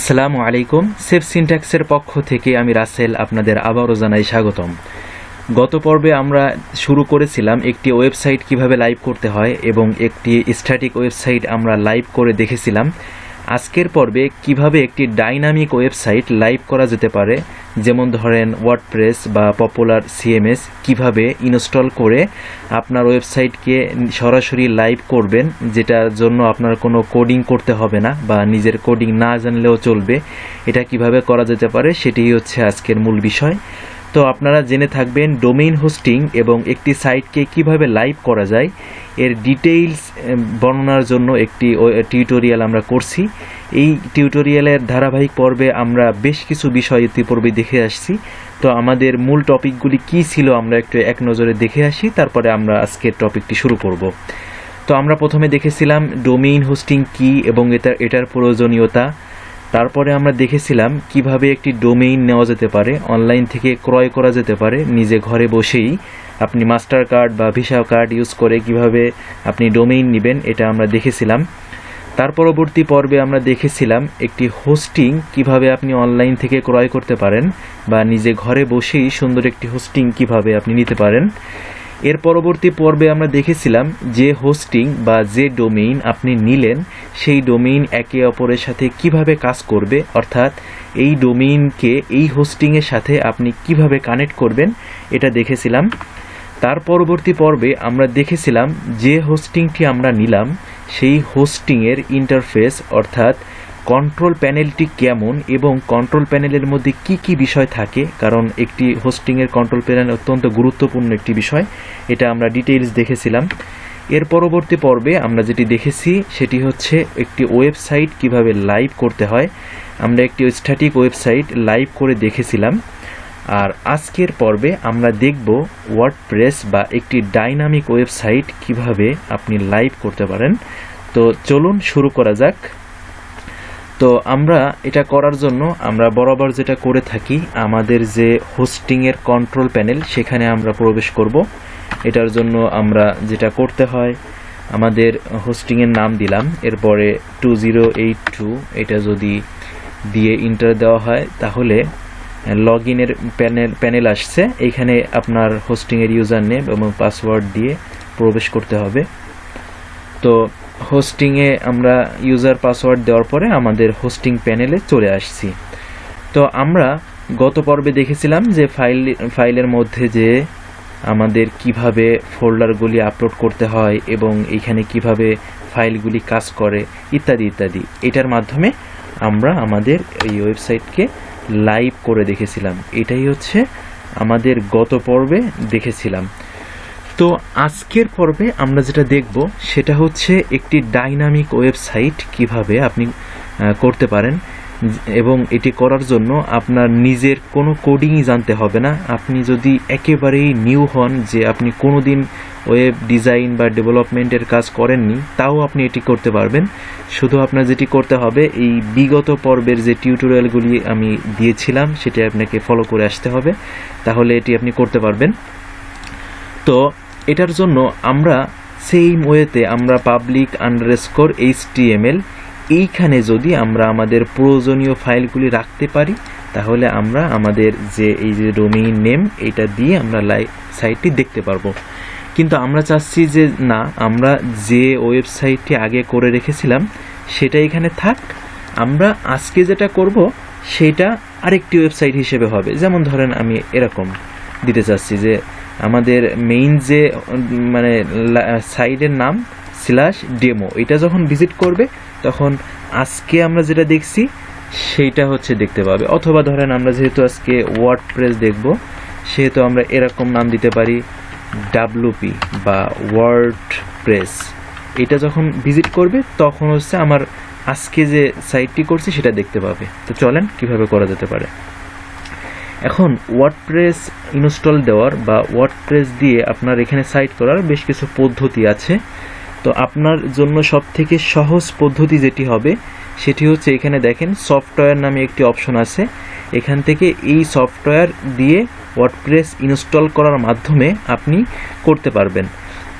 আসসালামু আলাইকুম। সেফ সিনট্যাক্সের পক্ষ থেকে আমি রাসেল আপনাদের আবারও জানাই স্বাগতম। গত পর্বে আমরা শুরু করেছিলাম একটি ওয়েবসাইট কিভাবে লাইভ করতে হয় এবং একটি স্ট্যাটিক ওয়েবসাইট আমরা লাইভ করে দেখেছিলাম। আজকের পর্বে কিভাবে একটি ডাইনামিক ওয়েবসাইট লাইভ করা যেতে পারে, যেমন ধরেন ওয়ার্ডপ্রেস বা পপুলার সিএমএস কিভাবে ইনস্টল করে আপনার ওয়েবসাইটকে সরাসরি লাইভ করবেন, যেটার জন্য আপনার কোনো কোডিং করতে হবে না বা নিজের কোডিং না জানলেও চলবে। এটা কিভাবে করা যেতে পারে সেটাই হচ্ছে আজকের মূল বিষয়। তো আপনারা জেনে থাকবেন ডোমেইন হোস্টিং এবং একটি সাইটকে কিভাবে লাইভ করা যায় এর ডিটেইলস বর্ণনার জন্য একটি টিউটোরিয়াল আমরা করছি। এই টিউটোরিয়ালের ধারাবাহিক পর্বে আমরা বেশ কিছু বিষয় ইতিপূর্বে দেখে আসছি। তো আমাদের মূল টপিকগুলি কী ছিল আমরা একটু এক নজরে দেখে আসি, তারপরে আমরা আজকের টপিকটি শুরু করব। তো আমরা প্রথমে দেখেছিলাম ডোমেইন হোস্টিং কী এবং এটার প্রয়োজনীয়তা। তারপরে আমরা দেখেছিলাম কিভাবে একটি ডোমেইন নেওয়া যেতে পারে, অনলাইন থেকে ক্রয় করা যেতে পারে নিজে ঘরে বসেই। আপনি মাস্টার কার্ড বা ভিসা কার্ড ইউজ করে কিভাবে আপনি ডোমেইন নেবেন, এটা আমরা দেখেছিলাম। তার পরবর্তী পর্বে আমরা দেখেছিলাম একটি হোস্টিং কিভাবে আপনি অনলাইন থেকে ক্রয় করতে পারেন বা নিজে ঘরে বসেই সুন্দর একটি হোস্টিং কিভাবে আপনি নিতে পারেন। এর পরবর্তী পর্বে আমরা দেখেছিলাম যে হোস্টিং বা যে ডোমেইন আপনি নিলেন সেই ডোমেইন একে অপরের সাথে কিভাবে কাজ করবে, অর্থাৎ এই ডোমেইনকে এই হোস্টিংয়ের সাথে আপনি কিভাবে কানেক্ট করবেন, এটা দেখেছিলাম। তার পরবর্তী পর্বে আমরা দেখেছিলাম যে হোস্টিংটি আমরা নিলাম সেই হোস্টিংয়ের ইন্টারফেস, অর্থাৎ কন্ট্রোল প্যানেলটি কেমন এবং কন্ট্রোল প্যানেলের মধ্যে কি কি বিষয় থাকে, কারণ একটি হোস্টিংয়ের কন্ট্রোল প্যানেল অত্যন্ত গুরুত্বপূর্ণ একটি বিষয়। এটা আমরা ডিটেইলস দেখেছিলাম। এর পরবর্তী পর্বে আমরা যেটি দেখেছি সেটি হচ্ছে একটি ওয়েবসাইট কিভাবে লাইভ করতে হয়। আমরা একটি স্ট্যাটিক ওয়েবসাইট লাইভ করে দেখেছিলাম। আর আজকের পর্বে আমরা দেখব ওয়ার্ডপ্রেস বা একটি ডাইনামিক ওয়েবসাইট কিভাবে আপনি লাইভ করতে পারেন। তো চলুন শুরু করা যাক। তো আমরা এটা করার জন্য আমরা বরাবর যেটা করে থাকি, আমাদের যে হোস্টিংয়ের কন্ট্রোল প্যানেল সেখানে আমরা প্রবেশ করব। এটার জন্য আমরা যেটা করতে হয়, আমাদের হোস্টিংয়ের নাম দিলাম, এরপরে 2082 এটা যদি দিয়ে ইন্টার দেওয়া হয় তাহলে লগ ইনের প্যানেল আসছে। এইখানে আপনার হোস্টিংয়ের ইউজার নেম এবং পাসওয়ার্ড দিয়ে প্রবেশ করতে হবে। তো হোস্টিংয়ে আমরা ইউজার পাসওয়ার্ড দেওয়ার পরে আমাদের হোস্টিং প্যানেলে চলে আসছি। তো আমরা গত পর্বে দেখেছিলাম যে ফাইলের মধ্যে যে আমাদের কিভাবে ফোল্ডারগুলি আপলোড করতে হয় এবং এখানে কিভাবে ফাইলগুলি কাজ করে ইত্যাদি ইত্যাদি। এটার মাধ্যমে আমরা আমাদের এই ওয়েবসাইটকে লাইভ করে দেখেছিলাম। এটাই হচ্ছে আমাদের গত পর্বে দেখেছিলাম। তো আজকের পর্বে আমরা যেটা দেখব সেটা হচ্ছে একটি ডাইনামিক ওয়েবসাইট কিভাবে আপনি করতে পারেন এবং এটি করার জন্য আপনার নিজের কোনো কোডিংই জানতে হবে না। আপনি যদি একেবারেই নিউ হন, যে আপনি কোনোদিন ওয়েব ডিজাইন বা ডেভেলপমেন্টের কাজ করেননি, তাও আপনি এটি করতে পারবেন। শুধু আপনার যেটি করতে হবে, এই বিগত পর্বের যে টিউটোরিয়ালগুলি আমি দিয়েছিলাম সেটি আপনাকে ফলো করে আসতে হবে, তাহলে এটি আপনি করতে পারবেন। তো এটার জন্য আমরা সেম ওয়েতে আমরা public_html এইখানে যদি আমরা আমাদের প্রয়োজনীয় ফাইলগুলি রাখতে পারি তাহলে আমরা আমাদের যে এই যে ডোমেইন নেম এটা দিয়ে আমরা লাইভ সাইটটি দেখতে পারবো। কিন্তু আমরা চাচ্ছি যে না, আমরা যে ওয়েবসাইটটি আগে করে রেখেছিলাম সেটা এখানে থাক, আমরা আজকে যেটা করব সেটা আরেকটি ওয়েবসাইট হিসেবে হবে। যেমন ধরেন আমি এরকম দিতে চাচ্ছি যে আমাদের মেইন যে মানে সাইটের নাম /ডেমো, এটা যখন ভিজিট করবে তখন আজকে আমরা যেটা দেখছি সেইটা হচ্ছে দেখতে পাবে। অথবা ধরেন আমরা যেহেতু আজকে ওয়ার্ডপ্রেস দেখব সেহেতু আমরা এরকম নাম দিতে পারি WP বা ওয়ার্ডপ্রেস। এটা যখন ভিজিট করবে তখন হচ্ছে আমার আজকে যে সাইটটি করছি সেটা দেখতে পাবে। তো চলেন কিভাবে করা যেতে পারে। এখন ওয়ার্ডপ্রেস ইনস্টল দেওয়ার বা ওয়ার্ডপ্রেস দিয়ে আপনার এখানে সাইট করার বেশ কিছু পদ্ধতি আছে। তো আপনার জন্য সবথেকে সহজ পদ্ধতি যেটি হবে সেটি হচ্ছে, এখানে দেখেন সফটওয়্যার নামে একটি অপশন আছে, এখান থেকে এই সফটওয়্যার দিয়ে ওয়ার্ডপ্রেস ইনস্টল করার মাধ্যমে আপনি করতে পারবেন।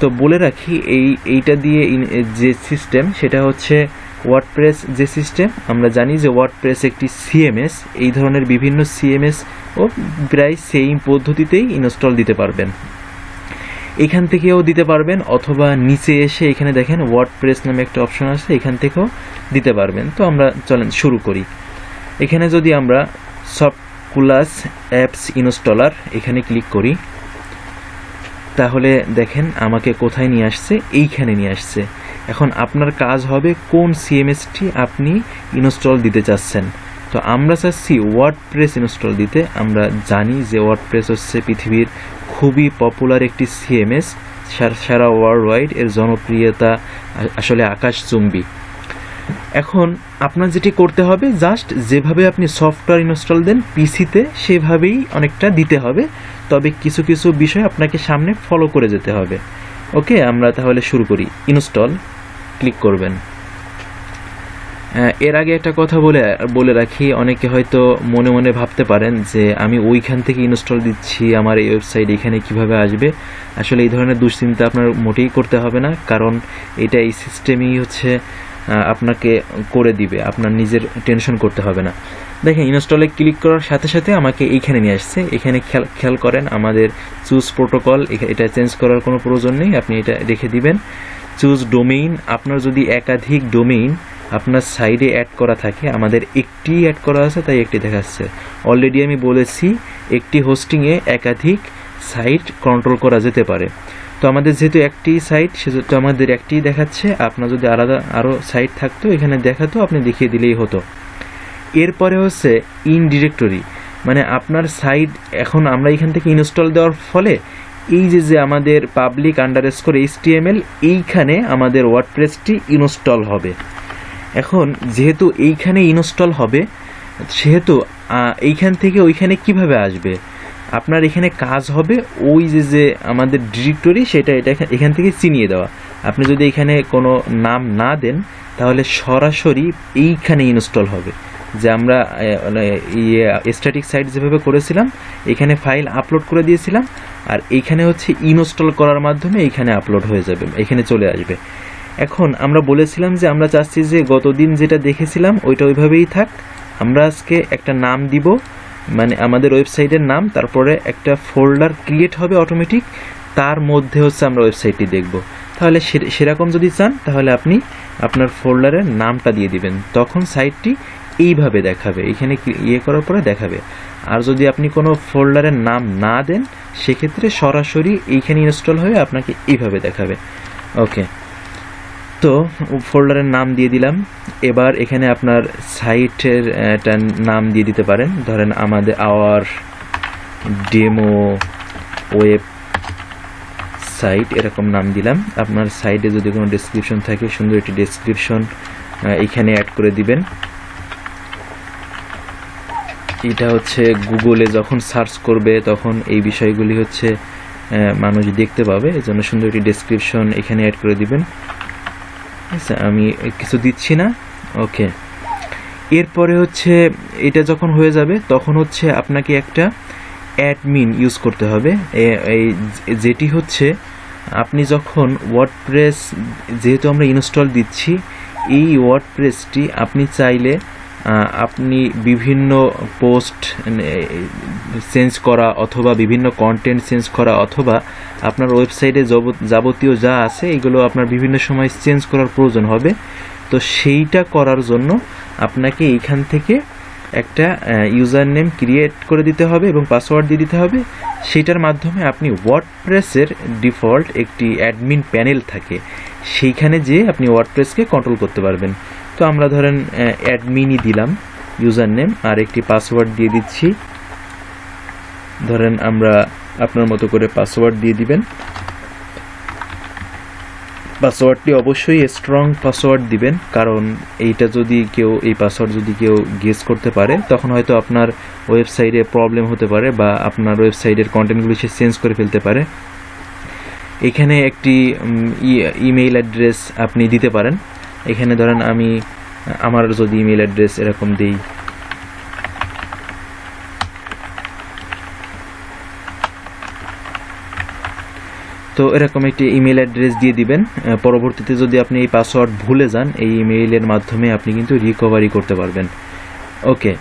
তো বলে রাখি এইটা দিয়ে যে সিস্টেম সেটা হচ্ছে ওয়ার্ডপ্রেস যে সিস্টেম, আমরা জানি যে ওয়ার্ডপ্রেস একটি সিএমএস, এই ধরনের বিভিন্ন সিএমএস ও প্রায় সেম পদ্ধতিতেই ইনস্টল দিতে পারবেন। এখান থেকেও দিতে পারবেন, অথবা নিচে এসে এখানে দেখেন ওয়ার্ডপ্রেস নামে একটা অপশন আছে, এখান থেকেও দিতে পারবেন। তো আমরা চলেন শুরু করি। এখানে যদি আমরা সফটকুলাস অ্যাপস ইনস্টলার এখানে ক্লিক করি, তাহলে দেখেন আমাকে কোথায় নিয়ে আসছে, এইখানে নিয়ে আসছে। এখন আপনার কাজ হবে কোন সিএমএসটি আপনি ইনস্টল দিতে চাচ্ছেন। তো আমরা চাচ্ছি ওয়ার্ডপ্রেস ইনস্টল দিতে। আমরা জানি যে ওয়ার্ডপ্রেস হচ্ছে পৃথিবীর খুবই পপুলার একটি সিএমএস, সারা ওয়ার্ল্ড ওয়াইড এর জনপ্রিয়তা আসলে আকাশচুম্বী। এখন আপনার যেটি করতে হবে, জাস্ট যেভাবে আপনি সফটওয়্যার ইনস্টল দেন পিসিতে সেভাবেই অনেকটা দিতে হবে, তবে কিছু কিছু বিষয় আপনাকে সামনে ফলো করে যেতে হবে। ওকে, আমরা তাহলে শুরু করি। ইনস্টল ক্লিক করবেন। এর আগে একটা কথা বলে রাখি, অনেকে হয়তো মনে মনে ভাবতে পারেন যে আমি ওইখান থেকে ইনস্টল দিচ্ছি, আমার এই ওয়েবসাইট এখানে কিভাবে আসবে। আসলে এই ধরনের দুশ্চিন্তা আপনার মোটেই করতে হবে না, কারণ এটা এই সিস্টেমই হচ্ছে আপনাকে করে দিবে, আপনার নিজের টেনশন করতে হবে না। দেখেন ইনস্টলে ক্লিক করার সাথে সাথে আমাকে এইখানে নিয়ে আসছে। এখানে খেয়াল করেন আমাদের চুজ প্রোটোকল, এটা চেঞ্জ করার কোনো প্রয়োজন নেই, আপনি এটা রেখে দিবেন। চুজ ডোমেইন, আপনার যদি একাধিক ডোমেইন আপনার সাইডে অ্যাড করা থাকে, আমাদের একটি অ্যাড করা আছে তাই একটি দেখাচ্ছে। অলরেডি আমি বলেছি একটি হোস্টিংয়ে একাধিক সাইট কন্ট্রোল করা যেতে পারে। তো আমাদের যেহেতু একটি সাইট, সেহেতু আমাদের একটি দেখাচ্ছে। আপনার যদি আলাদা আরও সাইট থাকতো এখানে দেখাতো, আপনি দেখিয়ে দিলেই হতো। এরপরে হচ্ছে ইন ডিরেক্টরি, মানে আপনার সাইট এখন আমরা এখান থেকে ইনস্টল দেওয়ার ফলে এই যে আমাদের পাবলিক আন্ডারস্কোর HTML, এইখানে আমাদের ওয়ার্ডপ্রেসটি ইনস্টল হবে। এখন যেহেতু এইখানে ইনস্টল হবে, সেহেতু এইখান থেকে ওইখানে কিভাবে আসবে, আপনার এখানে কাজ হবে ওই যে আমাদের ডিরেক্টরি সেটা এখান থেকে চিনিয়ে দেওয়া। আপনি যদি এখানে কোনো নাম না দেন তাহলে সরাসরি এইখানে ইনস্টল হবে। যে আমরা স্ট্যাটিক সাইট যেভাবে করেছিলাম, এখানে ফাইল আপলোড করে দিয়েছিলাম, আর এইখানে হচ্ছে ইনস্টল করার মাধ্যমে এইখানে আপলোড হয়ে যাবে, এখানে চলে আসবে। এখন আমরা বলেছিলাম যে আমরা চাচ্ছি যে গতদিন যেটা দেখেছিলাম ওইটা ওইভাবেই থাক। আমরা আজকে একটা নাম দিব, মানে আমাদের ওয়েবসাইটের নাম, তারপরে একটা ফোল্ডার ক্রিয়েট হবে অটোমেটিক, তার মধ্যে হচ্ছে আমরা ওয়েবসাইটটি দেখব। তাহলে সেরকম যদি চান তাহলে আপনি আপনার ফোল্ডারের নামটা দিয়ে দিবেন, তখন সাইটটি এইভাবে দেখাবে, এখানে করার পরে দেখাবে। আর যদি আপনি কোনো ফোল্ডারের নাম না দেন সেক্ষেত্রে সরাসরি এইখানে ইনস্টল হয়ে আপনাকে এইভাবে দেখাবে। ওকে, তো ফোল্ডারের নাম দিয়ে দিলাম। এবার এখানে আপনার সাইটের নাম দিয়ে দিতে পারেন, ধরেন আমাদের আওয়ার ডেমো ওয়েব সাইট এরকম নাম দিলাম। আপনার সাইটে যদি কোনো ডেসক্রিপশন থাকে, সুন্দর একটি ডেসক্রিপশন এখানে অ্যাড করে দিবেন। এটা হচ্ছে গুগলে যখন সার্চ করবে তখন এই বিষয়গুলি হচ্ছে মানুষ দেখতে পাবে, এজন্য সুন্দর একটি ডেসক্রিপশন এখানে অ্যাড করে দিবেন। আচ্ছা, আমি কিছু দিচ্ছি না। ওকে, এরপরে হচ্ছে এটা যখন হয়ে যাবে তখন হচ্ছে আপনাকে একটা অ্যাডমিন ইউজ করতে হবে, এই যেটি হচ্ছে আপনি যখন ওয়ার্ডপ্রেস, যেহেতু আমরা ইনস্টল দিচ্ছি, এই ওয়ার্ডপ্রেসটি আপনি চাইলে আপনি বিভিন্ন পোস্ট চেঞ্জ করা অথবা বিভিন্ন কন্টেন্ট চেঞ্জ করা অথবা আপনার ওয়েবসাইটে যাবতীয় যা আছে এগুলো আপনার বিভিন্ন সময় চেঞ্জ করার প্রয়োজন হবে। তো সেইটা করার জন্য আপনাকে এইখান থেকে একটা ইউজার নেম ক্রিয়েট করে দিতে হবে এবং পাসওয়ার্ড দিয়ে দিতে হবে। সেইটার মাধ্যমে আপনি ওয়ার্ডপ্রেসের ডিফল্ট একটি অ্যাডমিন প্যানেল থাকে, সেইখানে যেয়ে আপনি ওয়ার্ডপ্রেসকে কন্ট্রোল করতে পারবেন। তো আমরা ধরেন অ্যাডমিনই দিলাম ইউজার নেম, আর একটি পাসওয়ার্ড দিয়ে দিচ্ছি। ধরেন আমরা আপনার মতো করে পাসওয়ার্ড দিয়ে দিবেন। পাসওয়ার্ডটি অবশ্যই স্ট্রং পাসওয়ার্ড দিবেন, কারণ এইটা যদি কেউ এই পাসওয়ার্ড যদি কেউ গেস করতে পারে তখন হয়তো আপনার ওয়েবসাইটে প্রবলেম হতে পারে বা আপনার ওয়েবসাইটের কন্টেন্টগুলি সে চেঞ্জ করে ফেলতে পারে। এখানে একটি ইমেইল অ্যাড্রেস আপনি দিতে পারেন। এখানে ধরেন আমার যদি ইমেইল অ্যাড্রেস এরকম দিই, তো এরকম একটি ইমেল অ্যাড্রেস দিয়ে দিবেন। পরবর্তীতে যদি আপনি এই পাসওয়ার্ড ভুলে যান, এই ইমেইলের মাধ্যমে আপনি কিন্তু রিকভারি করতে পারবেন। ওকে,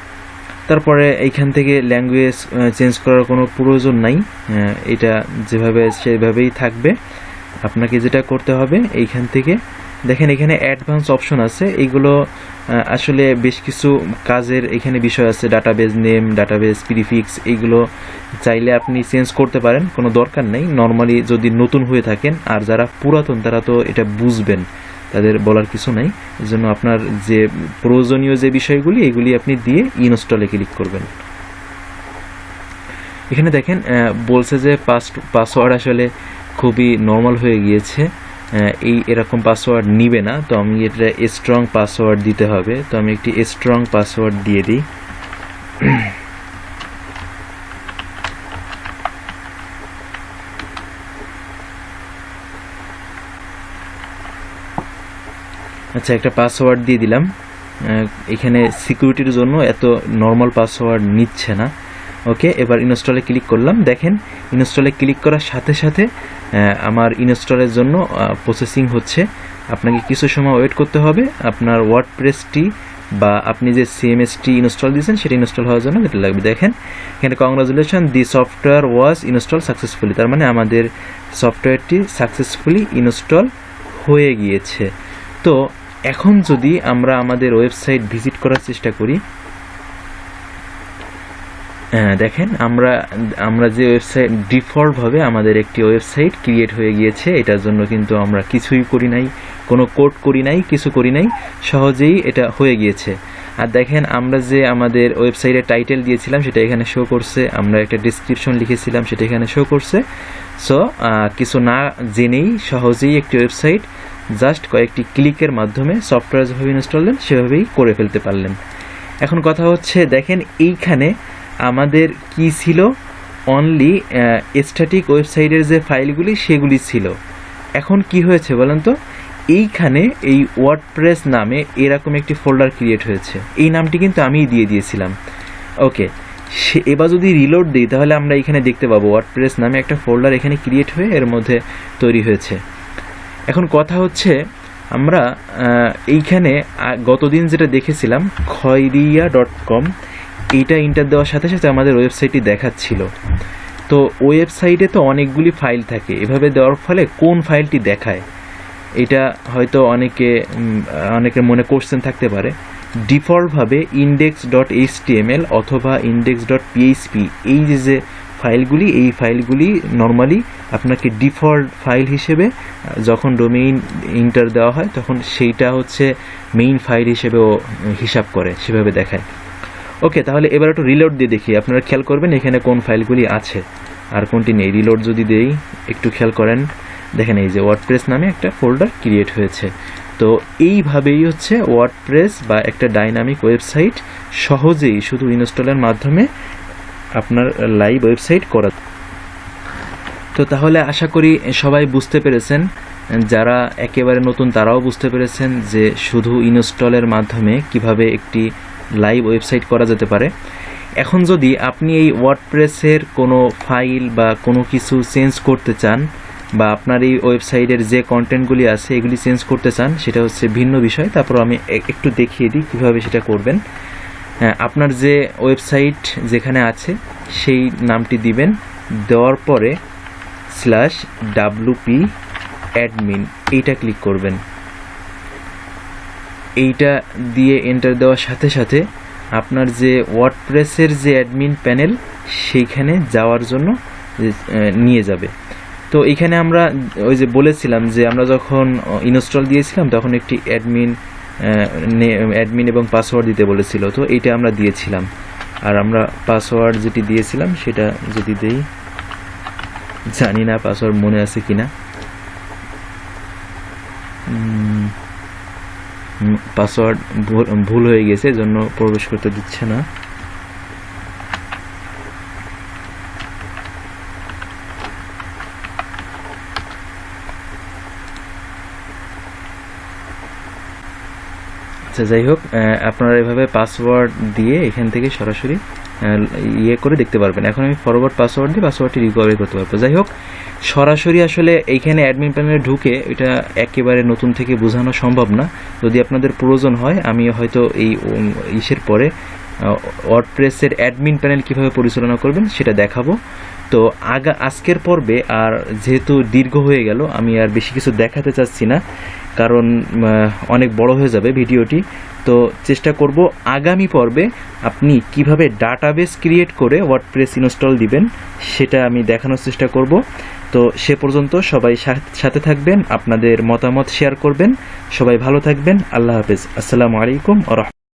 তারপরে এইখান থেকে ল্যাঙ্গুয়েজ চেঞ্জ করার কোনো প্রয়োজন নাই, এটা যেভাবে সেভাবেই থাকবে। আপনাকে যেটা করতে হবে, এইখান থেকে দেখেন এখানে অ্যাডভান্স অপশন আছে, এইগুলো আসলে বেশ কিছু কাজের এখানে বিষয় আছে। ডাটাবেজ নেম, ডাটাবেজ প্রিফিক্স, এইগুলো চাইলে আপনি চেঞ্জ করতে পারেন, কোনো দরকার নেই নর্মালি যদি নতুন হয়ে থাকেন। আর যারা পুরাতন তারা তো এটা বুঝবেন, তাদের বলার কিছু নাই। এই জন্য আপনার যে প্রয়োজনীয় যে বিষয়গুলি এগুলি আপনি দিয়ে ইনস্টলে ক্লিক করবেন। এখানে দেখেন বলছে যে পাসওয়ার্ড আসলে খুবই নর্মাল হয়ে গিয়েছে, এরকম পাসওয়ার্ড নিবে না। তো আমি এটা স্ট্রং পাসওয়ার্ড দিতে হবে, তো আমি একটি স্ট্রং পাসওয়ার্ড দিয়ে দিই। আচ্ছা, একটা পাসওয়ার্ড দিয়ে দিলাম। এখানে সিকিউরিটির জন্য এত নর্মাল পাসওয়ার্ড নিচ্ছে না। ওকে, এবার ইনস্টলে ক্লিক করলাম। দেখেন ইনস্টলে ক্লিক করার সাথে সাথে আমার ইনস্টলের জন্য প্রসেসিং হচ্ছে। আপনাকে কিছু সময় ওয়েট করতে হবে আপনার ওয়ার্ডপ্রেসটি বা আপনি যে সিএমএসটি ইনস্টল দিয়েছেন সেটা ইনস্টল হওয়ার জন্য যেটা লাগবে। দেখেন এখানে কংগ্রাচুলেশন, দি সফটওয়্যার ওয়াজ ইনস্টল সাকসেসফুলি, তার মানে আমাদের সফটওয়্যারটি সাকসেসফুলি ইনস্টল হয়ে গিয়েছে। তো এখন যদি আমরা আমাদের ওয়েবসাইট ভিজিট করার চেষ্টা করি, দেখেন আমরা যে ওয়েবসাইট ডিফল্টভাবে আমাদের একটি ওয়েবসাইট ক্রিয়েট হয়ে গিয়েছে। এটার জন্য কিন্তু আমরা কিছুই করি নাই, কোনো কোড করি নাই, কিছু করি নাই, সহজেই এটা হয়ে গিয়েছে। আর দেখেন আমরা যে আমাদের ওয়েবসাইটের টাইটেল দিয়েছিলাম সেটা এখানে শো করছে, আমরা একটা ডেসক্রিপশন লিখেছিলাম সেটা এখানে শো করছে। সো কিছু না জেনেই সহজেই একটি ওয়েবসাইট জাস্ট কয়েকটি ক্লিকের মাধ্যমে সফটওয়্যার যেভাবে ইনস্টল দেন সেভাবেই করে ফেলতে পারলেন। এখন কথা হচ্ছে দেখেন এইখানে আমাদের কি ছিল, অনলি স্ট্যাটিক ওয়েবসাইটের যে ফাইলগুলি সেগুলি ছিল। এখন কি হয়েছে বলেন তো, এইখানে এই ওয়ার্ডপ্রেস নামে এরকম একটি ফোল্ডার ক্রিয়েট হয়েছে। এই নামটি কিন্তু আমিই দিয়ে দিয়েছিলাম। ওকে, এবার যদি রিলোড দিই তাহলে আমরা এখানে দেখতে পাবো ওয়ার্ডপ্রেস নামে একটা ফোল্ডার এখানে ক্রিয়েট হয়ে এর মধ্যে তৈরি হয়েছে। এখন কথা হচ্ছে আমরা এইখানে গতদিন যেটা দেখেছিলাম খয়রিয়া.com, এইটা ইন্টার দেওয়ার সাথে সাথে আমাদের ওয়েবসাইটটি দেখাচ্ছিল। তো ওয়েবসাইটে তো অনেকগুলি ফাইল থাকে, এভাবে দেওয়ার ফলে কোন ফাইলটি দেখায় এটা হয়তো অনেকের মনে কোশ্চেন থাকতে পারে। ডিফল্টভাবে index.html অথবা index.php এই যে ফাইলগুলি, এই ফাইলগুলি নর্মালি আপনাকে ডিফল্ট ফাইল হিসেবে যখন ডোমেইন ইন্টার দেওয়া হয় তখন সেইটা হচ্ছে মেইন ফাইল হিসেবেও হিসাব করে, সেভাবে দেখায়। ওকে, তাহলে এবার একটু রিলোড দিয়ে দেখি, আপনারা খেয়াল করবেন এখানে কোন ফাইলগুলি আছে আর কোনটি নেই। রিলোড যদি দেই একটু খেয়াল করেন, দেখেন এই যে ওয়ার্ডপ্রেস নামে একটা ফোল্ডার ক্রিয়েট হয়েছে। তো এইভাবেই হচ্ছে ওয়ার্ডপ্রেস বা একটা ডাইনামিক ওয়েবসাইট সহজেই শুধু ইনস্টলের মাধ্যমে আপনার লাইভ ওয়েবসাইট করা। তো তাহলে আশা করি সবাই বুঝতে পেরেছেন, যারা একেবারে নতুন তারাও বুঝতে পেরেছেন যে শুধু ইনস্টলের মাধ্যমে কিভাবে একটি লাইভ ওয়েবসাইট করা যেতে পারে। এখন যদি আপনি এই ওয়ার্ডপ্রেসের কোনো ফাইল বা কোনো কিছু চেঞ্জ করতে চান বা আপনার এই ওয়েবসাইটের যে কন্টেন্টগুলি আছে এগুলি চেঞ্জ করতে চান, সেটা হচ্ছে ভিন্ন বিষয়। তারপর আমি একটু দেখিয়ে দিই কীভাবে সেটা করবেন। আপনার যে ওয়েবসাইট যেখানে আছে সেই নামটি দিবেন, দেওয়ার পরে /wp admin এইটা ক্লিক করবেন। এইটা দিয়ে এন্টার দেওয়ার সাথে সাথে আপনার যে ওয়ার্ডপ্রেসের যে অ্যাডমিন প্যানেল সেইখানে যাওয়ার জন্য নিয়ে যাবে। তো এখানে আমরা ওই যে বলেছিলাম যে আমরা যখন ইনস্টল দিয়েছিলাম তখন একটি অ্যাডমিন এবং পাসওয়ার্ড দিতে বলেছিল, তো এইটা আমরা দিয়েছিলাম। আর আমরা পাসওয়ার্ড যেটি দিয়েছিলাম সেটা যদি দেই, জানি না পাসওয়ার্ড মনে আছে কিনা, পাসওয়ার্ড ভুল হয়ে গেছে জন্য প্রবেশ করতে দিচ্ছে না। আচ্ছা, যাই হোক, আপনারা এভাবে পাসওয়ার্ড দিয়ে এখান থেকে সরাসরি ইয়ে করে দেখতে পারবেন। এখন আমি ফরওয়ার্ড পাসওয়ার্ড দিয়ে পাসওয়ার্ডটি রিকভারি করতে পারবো। যাই হোক, সরাসরি আসলে এইখানে অ্যাডমিন প্যানেলে ঢুকে এটা একেবারে নতুন থেকে বোঝানো সম্ভব না। যদি আপনাদের প্রয়োজন হয় আমি হয়তো এই ইসের পরে ওয়ার্ডপ্রেসের অ্যাডমিন প্যানেল কীভাবে পরিচালনা করবেন সেটা দেখাবো। তো আজকের পর্বে আর যেহেতু দীর্ঘ হয়ে গেল, আমি আর বেশি কিছু দেখাতে চাচ্ছি না, কারণ অনেক বড় হয়ে যাবে ভিডিওটি। তো চেষ্টা করব আগামী পর্বে আপনি কিভাবে ডাটাবেস ক্রিয়েট করে ওয়ার্ডপ্রেস ইনস্টল দিবেন সেটা আমি দেখানোর চেষ্টা করব। তো সে পর্যন্ত সবাই সাথে থাকবেন, আপনাদের মতামত শেয়ার করবেন। সবাই ভালো থাকবেন। আল্লাহ হাফেজ। আসসালামু আলাইকুম ওয়া রাহমাতুল্লাহ।